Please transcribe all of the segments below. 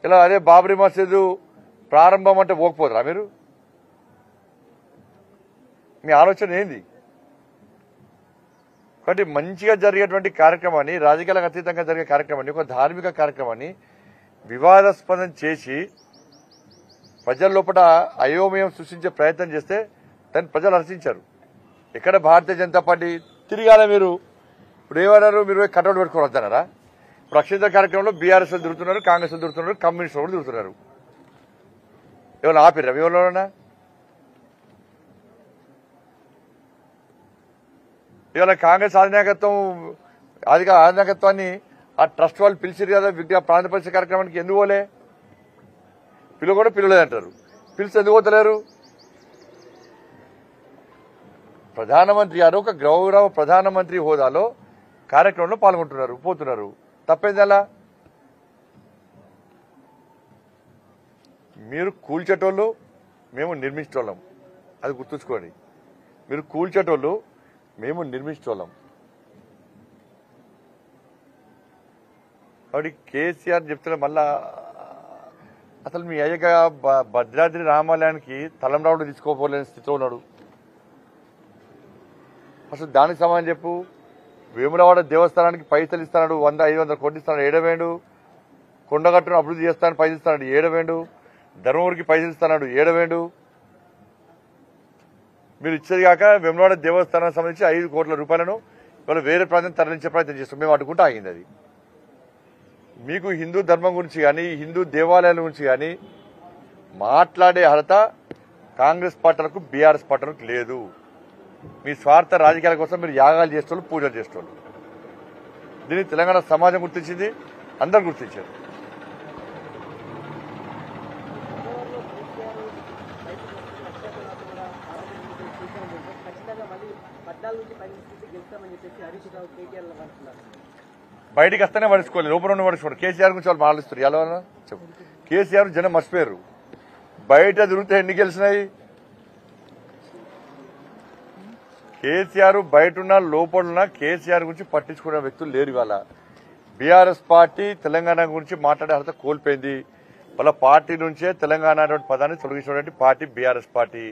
ఇలా అదే బాబ్రీ మసీదు ప్రారంభం అంటే పోకపోతారా మీరు? మీ ఆలోచన ఏంది? కాబట్టి మంచిగా జరిగేటువంటి కార్యక్రమాన్ని, రాజకీయాలకు అతీతంగా జరిగే కార్యక్రమాన్ని, ఒక ధార్మిక కార్యక్రమాన్ని వివాదాస్పదం చేసి ప్రజల లోపల అయోమయం సృష్టించే ప్రయత్నం చేస్తే దాన్ని ప్రజలు హర్షించారు. ఎక్కడ భారతీయ జనతా పార్టీ తిరిగాల మీరు? ఇప్పుడు ఏమన్నారు? మీరు కటౌట్ పెట్టుకుని వద్దన్నారా? ఇప్పుడు అక్షంత కార్యక్రమంలో బీఆర్ఎస్ తిరుగుతున్నారు, కాంగ్రెస్ తిరుగుతున్నారు, కమ్యూనిస్టులు కూడా తిరుగుతున్నారు. ఏమైనా ఆపిరా ఎవరైనా? ఇవాళ కాంగ్రెస్ అధినాయకత్వాన్ని ఆ ట్రస్ట్ వాళ్ళు పిలిచిరు కదా ప్రాంత పరిచయ కార్యక్రమానికి. ఎందుకు పోలే? కూడా పిలవలేదంటారు. పిలిచి ఎందుకు పోతలేరు? ప్రధానమంత్రి గారు ఒక గౌరవ ప్రధానమంత్రి హోదాలో కార్యక్రమంలో పాల్గొంటున్నారు, పోతున్నారు. తప్పేంది అలా? మీరు కూల్చేటోళ్ళు, మేము నిర్మించేటోళ్ళం. అది గుర్తుంచుకోండి. మీరు కూల్చేటోళ్ళు, మేము నిర్మించేటోళ్ళం. కాబట్టి కేసీఆర్ చెప్తున్న మళ్ళా అసలు మీ అయ్యగా భద్రాద్రి రామాలయానికి తలంరావుడు తీసుకోపోలేని స్థితిలో ఉన్నాడు. అసలు దానికి సమాధానం చెప్పు. వేములవాడ దేవస్థానానికి పైసలు ఇస్తాడు, 100-500 కోట్లు ఇస్తాడు, ఏడవేండు. కొండగట్టును అభివృద్ధి చేస్తానని పైసలు ఇస్తాడు, ఏడవేండు. ధర్మవరికి పైసలు ఇస్తాడు, ఏడవేండు. మీరు ఇచ్చేది కాక వేములవాడ దేవస్థానానికి సంబంధించి 5 కోట్ల రూపాయలను ఇవాళ వేరే ప్రాంతం తరలించే ప్రయత్నం చేస్తాం. మేము అడ్డుకుంటూ ఆగింది. అది మీకు హిందూ ధర్మం గురించి కానీ, హిందూ దేవాలయాల గురించి కానీ మాట్లాడే అర్హత కాంగ్రెస్ పార్టీలకు, బీఆర్ఎస్ పార్టీలకు లేదు. మీ స్వార్థ రాజకీయాల కోసం మీరు యాగాలు చేసేవాళ్ళు, పూజలు చేసేవాళ్ళు. దీన్ని తెలంగాణ సమాజం గుర్తించింది, అందరు గుర్తించారు. బయటికి వస్తేనే పడుచుకోలేదు, లోపల ఉండి పడుచుకోండి. కేసీఆర్ గురించి వాళ్ళు మాట్లాడుస్తారు. ఎలా చెప్పు. కేసీఆర్ జనం మర్చిపోయారు. బయట తిరిగితే ఎన్ని గెలిచినాయి? కేసీఆర్ బయటన్నా లోపలున్నా కేసీఆర్ గురించి పట్టించుకునే వ్యక్తులు లేరు. ఇవాళ బీఆర్ఎస్ పార్టీ తెలంగాణ గురించి మాట్లాడే అర్హత కోల్పోయింది. వాళ్ళ పార్టీ నుంచే తెలంగాణ అనే పదాన్ని తొలగించినటువంటి పార్టీ బీఆర్ఎస్ పార్టీ.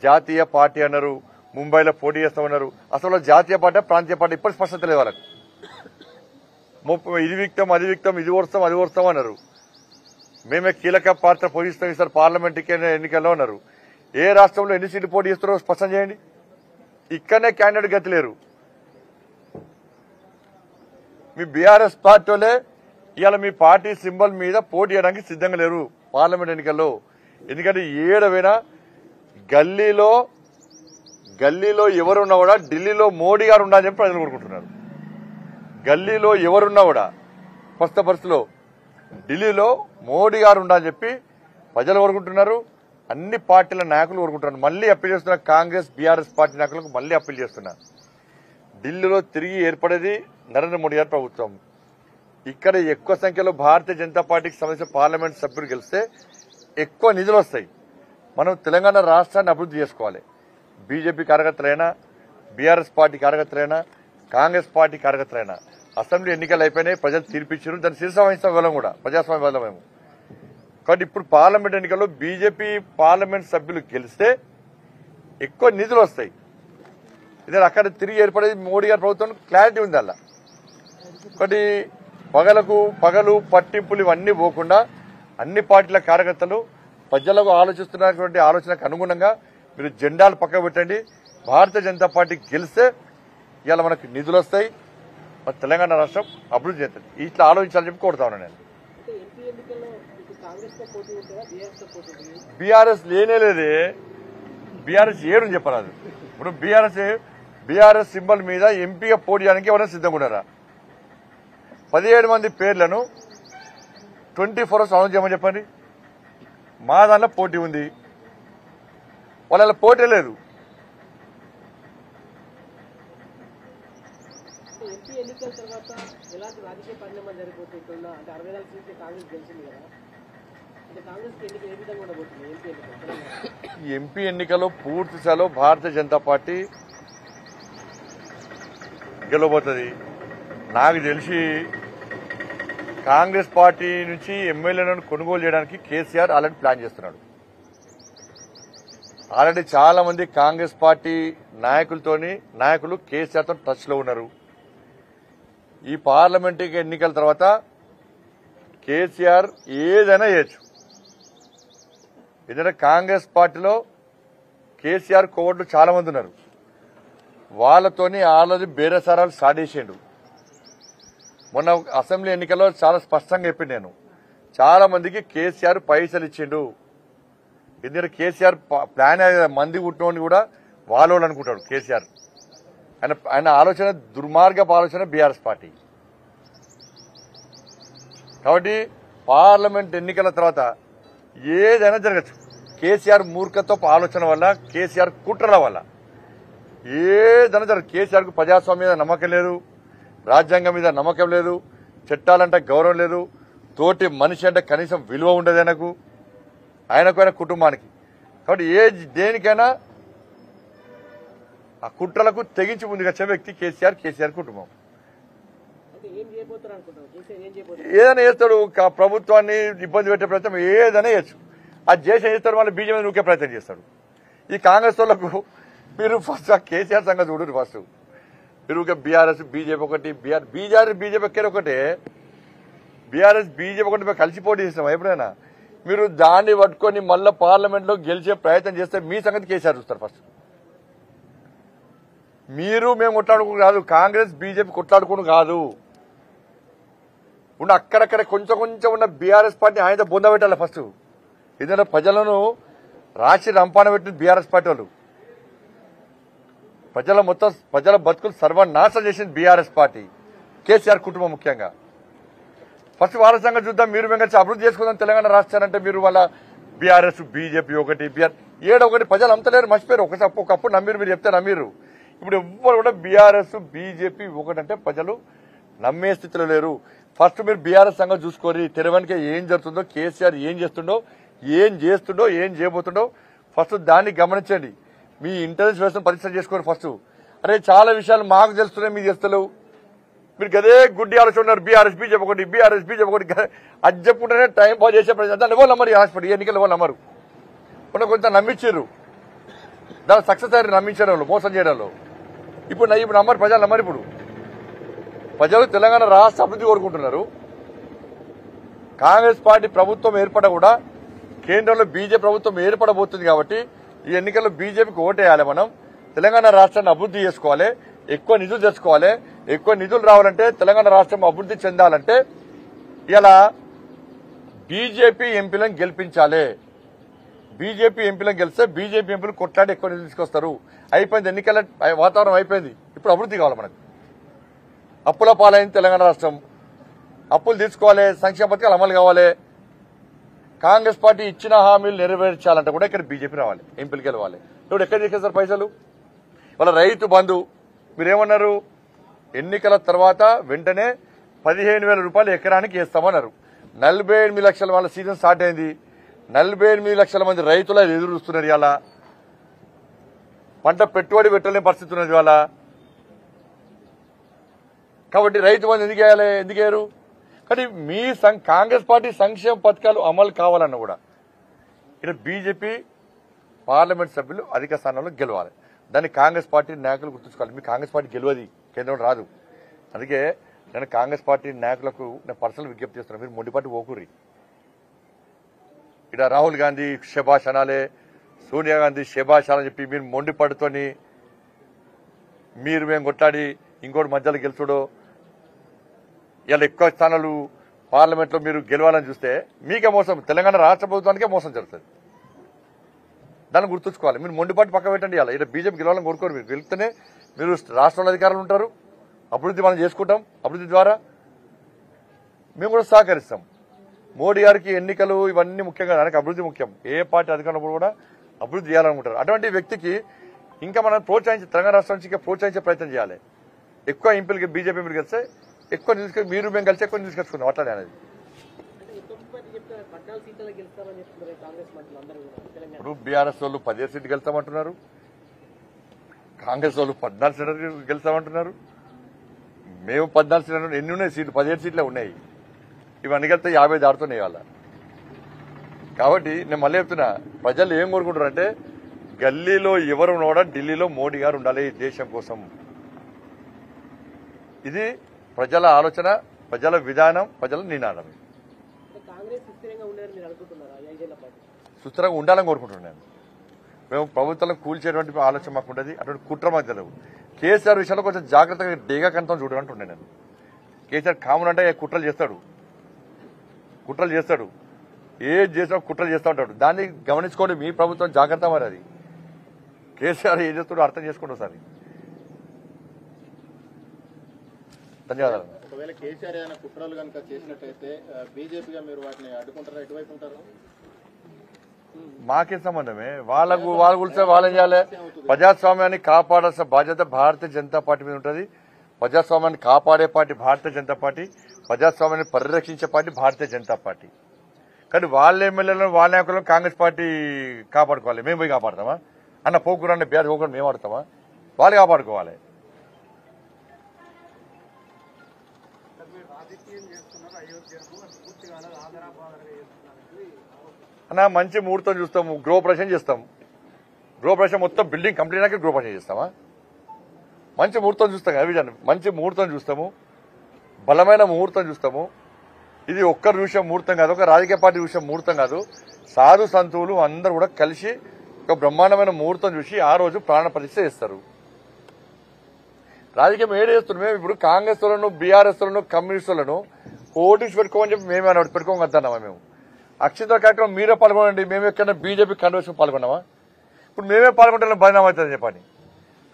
జాతీయ పార్టీ అన్నారు, ముంబైలో పోటీ చేస్తామన్నారు. అసలు జాతీయ పార్టీ, ప్రాంతీయ పార్టీ ఇప్పటి స్పష్టత లేదు వాళ్ళకు. ఇది విక్తం, అది విక్తం, ఇది ఓడుస్తాం, అది ఓడుస్తాం అన్నారు. మేమే కీలక పాత్ర పోషిస్తాం ఈసారి పార్లమెంట్ ఎన్నికల్లో అన్నారు. ఏ రాష్ట్రంలో ఎన్ని సీట్లు పోటీ చేస్తారో స్పష్టం చేయండి. ఇక్కడనే క్యాండిడేట్ గతి లేరు. మీ బీఆర్ఎస్ పార్టీ వాళ్ళే ఇవాళ మీ పార్టీ సింబల్ మీద పోటీ చేయడానికి సిద్ధంగా లేరు పార్లమెంట్ ఎన్నికల్లో. ఎందుకంటే ఏడవైనా గల్లీలో ఎవరున్నా కూడా ఢిల్లీలో మోడీ గారు ఉండాలని చెప్పి ప్రజలు కోరుకుంటున్నారు. గల్లీలో ఎవరున్నా కూడా ప్రస్తుత పరిస్థితిలో ఢిల్లీలో మోడీ గారు ఉండాలని చెప్పి ప్రజలు కోరుకుంటున్నారు. అన్ని పార్టీల నాయకులు కోరుకుంటున్నారు. మళ్లీ అప్పీల్ చేస్తున్న కాంగ్రెస్, బీఆర్ఎస్ పార్టీ నాయకులకు మళ్లీ అప్పీల్ చేస్తున్నా. ఢిల్లీలో తిరిగి ఏర్పడేది నరేంద్ర మోడీ గారి ప్రభుత్వం. ఇక్కడ ఎక్కువ సంఖ్యలో భారతీయ జనతా పార్టీకి సంబంధించిన పార్లమెంట్ సభ్యులు గెలిస్తే ఎక్కువ నిధులు వస్తాయి. మనం తెలంగాణ రాష్ట్రాన్ని అభివృద్ధి చేసుకోవాలి. బీజేపీ కార్యకర్తలైనా, బీఆర్ఎస్ పార్టీ కార్యకర్తలైనా, కాంగ్రెస్ పార్టీ కార్యకర్తలైనా అసెంబ్లీ ఎన్నికలు అయిపోయినాయి, ప్రజలు తీర్పిచ్చారు. దాన్ని శిరసావహిస్తాం వెళ్ళం కూడా, ప్రజాస్వామ్య వల్ల మేము. కాబట్టి ఇప్పుడు పార్లమెంట్ ఎన్నికల్లో బీజేపీ పార్లమెంట్ సభ్యులు గెలిస్తే ఎక్కువ నిధులు వస్తాయి. ఇదే అక్కడ తిరిగి ఏర్పడేది మోడీ గారి ప్రభుత్వం క్లారిటీ ఉంది అలా. కాబట్టి పగలు పట్టింపులు ఇవన్నీ పోకుండా అన్ని పార్టీల కార్యకర్తలు ప్రజలకు ఆలోచిస్తున్నటువంటి ఆలోచనకు అనుగుణంగా మీరు జెండాలు పక్కకు పెట్టండి. భారతీయ జనతా పార్టీ గెలిస్తే ఇవాళ మనకు నిధులు వస్తాయి, మన తెలంగాణ రాష్ట్రం అభివృద్ధి చేస్తుంది. ఇట్లా ఆలోచించాలని చెప్పి కోరుతా ఉన్నాను నేను. బీఆర్ఎస్ లేనే లేదే, బీఆర్ఎస్ ఏడుని చెప్పరాదు. ఇప్పుడు బీఆర్ఎస్ సింబల్ మీద ఎంపీగా పోటీ చేయడానికి ఎవరైనా సిద్ధంగా ఉన్నారా? 17 మంది పేర్లను 24 hours అనౌన్స్ చేయమని చెప్పండి. మా దాంట్లో పోటీ ఉంది, వాళ్ళ పోటీ లేదు. ఎంపీ ఎన్నికల్లో పూర్తి స్థాయిలో భారతీయ జనతా పార్టీ గెలవబోతుంది. నాకు తెలిసి కాంగ్రెస్ పార్టీ నుంచి ఎమ్మెల్యేలను కొనుగోలు చేయడానికి కేసీఆర్ ఆల్రెడీ ప్లాన్ చేస్తున్నాడు. ఆల్రెడీ చాలా మంది కాంగ్రెస్ పార్టీ నాయకులు కేసీఆర్ తో టచ్ లో ఉన్నారు. ఈ పార్లమెంట్ ఎన్నికల తర్వాత కేసీఆర్ ఏదైనా చేయొచ్చు. ఎందుకంటే కాంగ్రెస్ పార్టీలో కేసీఆర్ కోవట్లు చాలా మంది ఉన్నారు. వాళ్ళతోని ఆల్రెడీ బేరసారాలు సాడేసిండు. మొన్న అసెంబ్లీ ఎన్నికల్లో చాలా స్పష్టంగా చెప్పింది నేను, చాలా మందికి కేసీఆర్ పైసలు ఇచ్చిండు. ఎందుకంటే కేసీఆర్ ప్లాన్ మంది కుట్టినోని కూడా వాళ్ళు అనుకుంటాడు కేసీఆర్. ఆయన ఆలోచన దుర్మార్గపు ఆలోచన బీఆర్ఎస్ పార్టీ. కాబట్టి పార్లమెంట్ ఎన్నికల తర్వాత ఏదైనా జరగచ్చు. కేసీఆర్ మూర్ఖత్వపు ఆలోచన వల్ల, కేసీఆర్ కుట్రల వల్ల ఏదైనా జరగదు. కేసీఆర్ కు ప్రజాస్వామ్యం మీద నమ్మకం లేదు, రాజ్యాంగం మీద నమ్మకం లేదు, చట్టాలంటే గౌరవం లేదు, తోటి మనిషి అంటే కనీసం విలువ ఉండదు ఆయనకు కుటుంబానికి. కాబట్టి దేనికైనా ఆ కుట్రలకు తెగించి ముందుకొచ్చే వ్యక్తి కేసీఆర్ కుటుంబం. ఏదైనా చేస్తాడు, ప్రభుత్వాన్ని ఇబ్బంది పెట్టే ప్రయత్నం ఏదైనా చేయొచ్చు. అది చేసి చేస్తాడు, మళ్ళీ బీజేపీ నూకే ప్రయత్నం చేస్తాడు. ఈ కాంగ్రెస్ వాళ్ళకు మీరు ఫస్ట్ కేసీఆర్ సంగతి చూడరు. ఫస్ట్ మీరు బీఆర్ఎస్ బీజేపీ ఒకటి, బీజేపీ ఎక్కడ ఒకటే, బీఆర్ఎస్ బీజేపీ ఒకటి కలిసి పోటీ చేస్తాం. ఎప్పుడైనా మీరు దాన్ని పట్టుకొని మళ్ళీ పార్లమెంట్ లో గెలిచే ప్రయత్నం చేస్తే మీ సంగతి కేసీఆర్ చూస్తారు. ఫస్ట్ మేము కొట్లాడుకుని కాదు, కాంగ్రెస్ బీజేపీ కొట్లాడుకుని కాదు, ఉన్న అక్కడక్కడ కొంచెం ఉన్న బీఆర్ఎస్ పార్టీ ఆయన బొంద పెట్టాలి ఫస్ట్. ఎందుకంటే ప్రజలను రాసి రంపాన పెట్టిన బీఆర్ఎస్ పార్టీ వాళ్ళు, ప్రజల బతుకులు సర్వనాశనం చేసింది బీఆర్ఎస్ పార్టీ, కేసీఆర్ కుటుంబం ముఖ్యంగా. ఫస్ట్ వాళ్ళ సంగతి చూద్దాం. మీరు మేము కలిసి అభివృద్ధి చేసుకుందాం తెలంగాణ రాష్ట్రాన్ని. మీరు వాళ్ళ బీఆర్ఎస్ బీజేపీ ఒకటి, ఒకటి ప్రజలు అంతలేరు, మర్చిపోయారు. ఒకప్పుడు నమ్మిరు, మీరు చెప్తే నమ్మిరు. ఇప్పుడు ఎవ్వరు కూడా బీఆర్ఎస్ బీజేపీ ఒకటంటే ప్రజలు నమ్మే స్థితిలో లేరు. ఫస్ట్ మీరు బీఆర్ఎస్ సంగతి చూసుకోరి. తెరవనికి ఏం జరుగుతుందో, కేసీఆర్ ఏం చేస్తుండో, ఏం చేయబోతుండో ఫస్ట్ దాన్ని గమనించండి. మీ ఇంటెలిజెన్స్ వ్యవస్థను పరీక్ష చేసుకోండి ఫస్ట్. అరే చాలా విషయాలు మాకు తెలుస్తున్నాయి, మీకు తెలుస్తలేవు. మీరు గదే గుడ్డి ఆలోచన ఉన్నారు. బీఆర్ఎస్ బీజేపీ ఒకటి అది చెప్పుకుంటేనే టైం పాస్ చేసే ప్రజలు దాన్ని ఎవరు నమ్మరు. హాస్పిటల్ ఎన్నికలు ఎవరు నమ్మరు. కొంత నమ్మించారు, దాని సక్సెస్ అయ్యారు నమ్మించడంలో, మోసం చేయడంలో. ఇప్పుడు నమ్మరు, ప్రజలు నమ్మరు. ఇప్పుడు ప్రజలు తెలంగాణ రాష్ట్ర అభివృద్ధి కోరుకుంటున్నారు. కాంగ్రెస్ పార్టీ ప్రభుత్వం ఏర్పడ కూడా కేంద్రంలో బీజేపీ ప్రభుత్వం ఏర్పడబోతుంది. కాబట్టి ఈ ఎన్నికల్లో బీజేపీకి ఓటేయాలి. మనం తెలంగాణ రాష్ట్రాన్ని అభివృద్ధి చేసుకోవాలి, ఎక్కువ నిధులు తెచ్చుకోవాలి. ఎక్కువ నిధులు రావాలంటే, తెలంగాణ రాష్ట్రం అభివృద్ధి చెందాలంటే ఇలా బీజేపీ ఎంపీలను గెలిపించాలి. బీజేపీ ఎంపీలను గెలిస్తే బీజేపీ ఎంపీలు కొట్లాడి ఎక్కువ నిధులు తీసుకొస్తారు. అయిపోయింది, ఎన్నికల వాతావరణం అయిపోయింది. ఇప్పుడు అభివృద్ధి కావాలి మనకు. అప్పుల పాలైంది తెలంగాణ రాష్ట్రం, అప్పులు తీసుకోవాలి, సంక్షేమ పథకాలు అమలు కావాలి. కాంగ్రెస్ పార్టీ ఇచ్చిన హామీలు నెరవేర్చాలంటే కూడా ఇక్కడ బీజేపీ రావాలి, ఎంపీలు గెలవాలి. ఇప్పుడు ఎక్కడ చేసేస్తారు పైసలు? వాళ్ళ రైతు బంధు మీరేమన్నారు? ఎన్నికల తర్వాత వెంటనే 15,000 రూపాయలు ఎకరానికి వేస్తామన్నారు. 48 లక్షల వాళ్ళ సీజన్ స్టార్ట్ అయింది. 48 లక్షల మంది రైతులు ఎదురు చూస్తున్నారు. ఇవాళ పంట పెట్టుబడి పెట్టలేని పరిస్థితి ఉన్నది ఇవాళ. కాబట్టి రైతు బంధు ఎందుకు వేయరు? కానీ మీ కాంగ్రెస్ పార్టీ సంక్షేమ పథకాలు అమలు కావాలన్నా కూడా ఇక్కడ బీజేపీ పార్లమెంట్ సభ్యులు అధిక స్థానంలో గెలవాలి. దాన్ని కాంగ్రెస్ పార్టీ నాయకులు గుర్తుంచుకోవాలి. మీ కాంగ్రెస్ పార్టీ గెలవది, కేంద్రం రాదు. అందుకే నేను కాంగ్రెస్ పార్టీ నాయకులకు నేను పర్సనల్ విజ్ఞప్తి చేస్తున్నాను, మీరు మొండిపాటి ఓకూరి. ఇక్కడ రాహుల్ గాంధీ శభాష్ అనాలే, సోనియా గాంధీ శభాష్ అని చెప్పి మీరు మొండిపాటుతోని మేము కొట్లాడి ఇంకోటి మధ్యలో గెలుచుడో, ఇలా ఎక్కువ స్థానాలు పార్లమెంట్లో మీరు గెలవాలని చూస్తే మీకే మోసం, తెలంగాణ రాష్ట్ర ప్రభుత్వానికే మోసం జరుగుతుంది. దాన్ని గుర్తుంచుకోవాలి. మీరు మొండిపాటు పక్క పెట్టండి. ఇలా ఇక్కడ బీజేపీ గెలవాలని కోరుకోరు. మీరు గెలిస్తేనే మీరు రాష్ట్రంలో అధికారులు ఉంటారు, అభివృద్ధి మనం చేసుకుంటాం. అభివృద్ధి ద్వారా మేము కూడా సహకరిస్తాం. మోడీ గారికి ఎన్నికలు ఇవన్నీ ముఖ్యంగా, దానికి అభివృద్ధి ముఖ్యం. ఏ పార్టీ అధికారంలో కూడా అభివృద్ధి చేయాలనుకుంటారు. అటువంటి వ్యక్తికి ఇంకా మనం తెలంగాణ రాష్ట్రం నుంచి ఇంకా ప్రోత్సహించే ప్రయత్నం చేయాలి. ఎక్కువ ఎంపీలకి బీజేపీ ఎంపీలు కలిస్తే ఎక్కువ నిధులు, మీరు మేము కలిసి ఎక్కువ నిధులు తీసుకొచ్చుకుందాం. అట్లానే అనేది ఇప్పుడు బీఆర్ఎస్ వాళ్ళు 17 సీట్లు గెలుస్తామంటున్నారు, కాంగ్రెస్ వాళ్ళు 14 సీట్లు గెలుస్తామంటున్నారు. మేము 14 సీట్లు, ఎన్ని ఉన్నాయి సీట్లు? 17 సీట్లే ఉన్నాయి. ఇవన్నీ కలిపితే 50 దాడుతున్నాయి ఇవాళ. కాబట్టి నేను మళ్ళీ చెప్తున్నా, ప్రజలు ఏం కోరుకుంటారు అంటే గల్లీలో ఎవరు కూడా ఢిల్లీలో మోడీ గారు ఉండాలి ఈ దేశం కోసం. ఇది ప్రజల ఆలోచన, ప్రజల విధానం, ప్రజల నినాదం. సుస్థిరంగా ఉండాలని కోరుకుంటున్నాను. మేము ప్రభుత్వాలను కూల్చేటువంటి ఆలోచన మాకు ఉంటుంది, అటువంటి కుట్ర మాకు తెలియదు. కేసీఆర్ విషయంలో కొంచెం జాగ్రత్తగా డేగా కంతం చూడాలంటుండే నేను. కేసీఆర్ కామన్ అంటే కుట్రలు చేస్తాడు, ఏది చేసినా కుట్రలు చేస్తూ ఉంటాడు. దాన్ని గమనించుకోండి, మీ ప్రభుత్వం జాగ్రత్త. మరి అది కేసీఆర్ ఏం చేస్తాడో అర్థం చేసుకోండి ఒకసారి. ధన్యవాదాలు. ఒకవేళ కేసీఆర్ ఏదైనా కుట్రలు కనుక చేసినట్టయితే బీజేపీగా మీరు వాటిని అడ్డుకుంటారా? ఎటువైపు ఉంటారు? మాకే సంబంధమే. వాళ్ళ గురించి వాళ్ళేం చేయాలి? ప్రజాస్వామ్యాన్ని కాపాడాల్సిన బాధ్యత భారతీయ జనతా పార్టీ మీద ఉంటుంది. ప్రజాస్వామ్యాన్ని కాపాడే పార్టీ భారతీయ జనతా పార్టీ, ప్రజాస్వామ్యాన్ని పరిరక్షించే పార్టీ భారతీయ జనతా పార్టీ. కానీ వాళ్ళ ఎమ్మెల్యేలను, వాళ్ళ నాయకులను కాంగ్రెస్ పార్టీ కాపాడుకోవాలి. మేము పోయి కాపాడతామా? అన్న పోకూరన్న బేద పోకూర మేము ఆడతామా? వాళ్ళు కాపాడుకోవాలి. అన్న మంచి ముహూర్తం చూస్తాము, గృహప్రవేశం చేస్తాం. గృహప్రవేశం మొత్తం బిల్డింగ్ కంప్లీట్ అయ్యాక గృహప్రవేశం చేస్తామా? మంచి ముహూర్తం చూస్తాం కదా విజయ్, మంచి ముహూర్తం చూస్తాము, బలమైన ముహూర్తం చూస్తాము. ఇది ఒక్కరు చూసే ముహూర్తం కాదు, ఒక రాజకీయ పార్టీ చూసే ముహూర్తం కాదు. సాధు సంతువులు అందరూ కూడా కలిసి ఒక బ్రహ్మాండమైన ముహూర్తం చూసి ఆ రోజు ప్రాణ ప్రతిష్ఠ చేస్తారు. రాజకీయం ఏడు చేస్తున్నాం. ఇప్పుడు కాంగ్రెస్ లను, బీఆర్ఎస్ లను, కమ్యూనిస్టులను ఓటింగ్స్ పెట్టుకోమని చెప్పి మేమే పెట్టుకోగలుగుతున్నామా? మేము అక్షింతల కార్యక్రమం మీరే పాల్గొనండి. మేము ఎక్కడైనా బీజేపీ కన్వెన్షన్ పాల్గొన్నామా? ఇప్పుడు మేమే పాల్గొంటే బదనాం అవుతుందని చెప్పండి.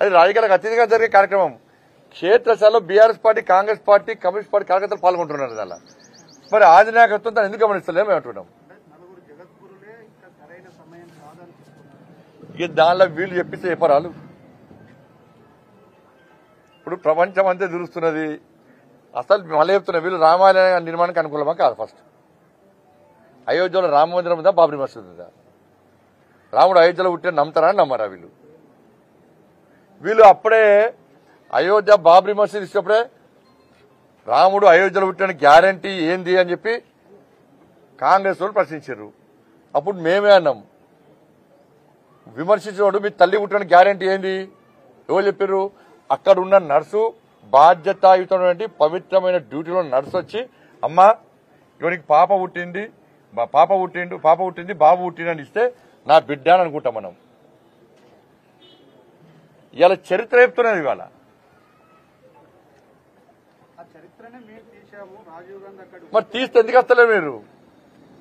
అది రాజకీయాలకు అతీతంగా జరిగే కార్యక్రమం. క్షేత్రస్థాయిలో BRS party, Congress party, communist party కార్యకర్తలు పాల్గొంటున్నారు. దానిలో మరి ఆధినాయకత్వం దాన్ని ఎందుకు గమనిస్తలేము అంటున్నాం. ఇక దానిలో వీళ్ళు చెప్పిస్తే చెప్పరాలు. ఇప్పుడు ప్రపంచం అంతే తెలుస్తున్నది. అసలు మళ్ళీ చెప్తున్నా, వీళ్ళు రామాలయ నిర్మాణానికి అనుకూలమా కాదు? ఫస్ట్ అయోధ్యలో రామ మందిరం ఉందా, బాబ్రీ మసీద్ ఉందా? రాముడు అయోధ్యలో పుట్టిన నమ్ముతారా అని నమ్మరా వీళ్ళు? వీళ్ళు అప్పుడే అయోధ్య బాబ్రీ మసీద్ ఇచ్చినప్పుడే రాముడు అయోధ్యలో పుట్టిన గ్యారంటీ ఏంది అని చెప్పి కాంగ్రెస్ వాళ్ళు ప్రశ్నించారు. అప్పుడు మేమే అన్నాం, విమర్శించినోడు మీ తల్లి పుట్టిన గ్యారంటీ ఏంది? ఎవరు చెప్పారు? అక్కడ ఉన్న నర్సు, బాధ్యతాయుతమైనటువంటి పవిత్రమైన డ్యూటీలో నర్సు వచ్చి, అమ్మా ఇవనికి పాప పుట్టింది, బాబు పుట్టింది అని ఇస్తే నా బిడ్డ అని అనుకుంటాం మనం. ఇవాళ చరిత్ర చెప్తున్నది. ఇవాళ మరి తీస్తే ఎందుకు వస్తలేదు మీరు?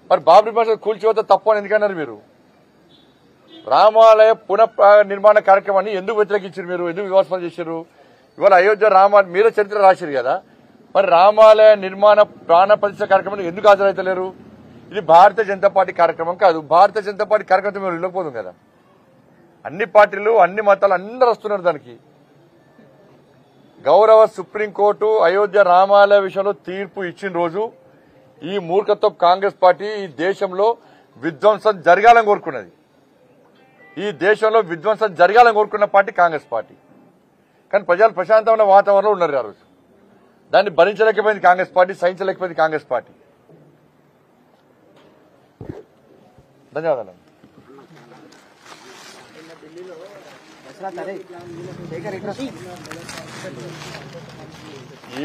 మరి బాబ్రీ మసీద్ కూల్చిపోతే తప్పు అని ఎందుకన్నారు మీరు? రామాలయ నిర్మాణ కార్యక్రమాన్ని ఎందుకు వ్యతిరేకించారు మీరు? ఎందుకు విమర్శలు చేశారు? ఇవాళ అయోధ్య మీరే చరిత్ర రాశారు కదా, మరి రామాలయ నిర్మాణ ప్రాణ ప్రతిష్ఠ కార్యక్రమానికి ఎందుకు హాజరైతలేరు? ఇది భారతీయ జనతా పార్టీ కార్యక్రమం కాదు. భారతీయ జనతా పార్టీ కార్యక్రమం మీరు వెళ్ళకపోదు కదా. అన్ని పార్టీలు, అన్ని మతాలు అందరూ వస్తున్నారు దానికి. గౌరవ సుప్రీంకోర్టు అయోధ్య రామాలయ విషయంలో తీర్పు ఇచ్చిన రోజు ఈ మూర్ఖత్వం కాంగ్రెస్ పార్టీ ఈ దేశంలో విధ్వంసం జరగాలని కోరుకున్నది. ఈ దేశంలో విధ్వంసం జరగాలని కోరుకున్న పార్టీ కాంగ్రెస్ పార్టీ. కానీ ప్రజలు ప్రశాంతమైన వాతావరణంలో ఉన్నారు ఆ రోజు. దాన్ని భరించలేకపోయింది కాంగ్రెస్ పార్టీ, సహించలేకపోయింది కాంగ్రెస్ పార్టీ. ధన్యవాదాలు.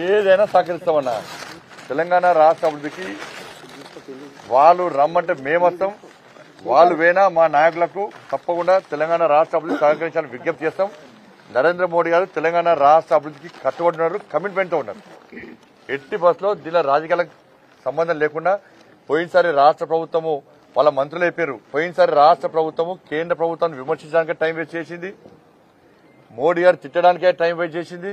ఏదైనా సహకరిస్తామన్నా. తెలంగాణ రాష్ట్ర అభివృద్ధికి వాళ్ళు రమ్మంటే మేము వస్తాం, వాళ్ళు వేనా మా నాయకులకు తప్పకుండా తెలంగాణ రాష్ట్ర అభివృద్ధి సహకరించాలని విజ్ఞప్తి చేస్తాం. నరేంద్ర మోడీ గారు తెలంగాణ రాష్ట్ర అభివృద్ధికి కట్టుబడి ఉన్నారు, కమిట్మెంట్తో ఉన్నారు. ఎట్టి బస్సులో దీనిలో రాజకీయాలకు సంబంధం లేకుండా పోయినసారి రాష్ట్ర ప్రభుత్వము వాళ్ళ మంత్రులు అయిపోయారు. పోయినసారి రాష్ట్ర ప్రభుత్వము కేంద్ర ప్రభుత్వాన్ని విమర్శించడానికే టైం వేస్ట్ చేసింది, మోడీ గారు తిట్టడానికే టైం వేస్ట్ చేసింది.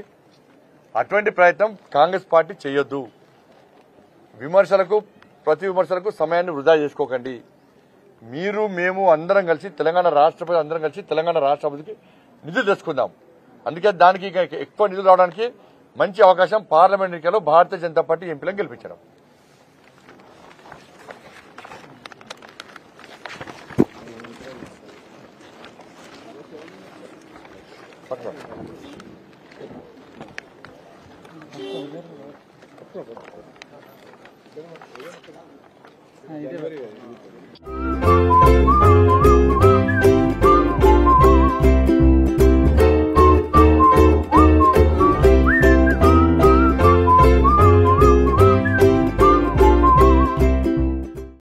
అటువంటి ప్రయత్నం కాంగ్రెస్ పార్టీ చేయొద్దు. ప్రతి విమర్శలకు సమయాన్ని వృధా చేసుకోకండి. మీరు మేము అందరం కలిసి తెలంగాణ రాష్ట్రపతి అందరం కలిసి తెలంగాణ రాష్ట్ర అభివృద్ధికి నిధులు తెచ్చుకుందాం. అందుకే దానికి ఎక్కువ నిధులు రావడానికి మంచి అవకాశం పార్లమెంట్ ఎన్నికల్లో భారతీయ జనతా పార్టీ ఎంపీలను గెలిపించడం. ఇదే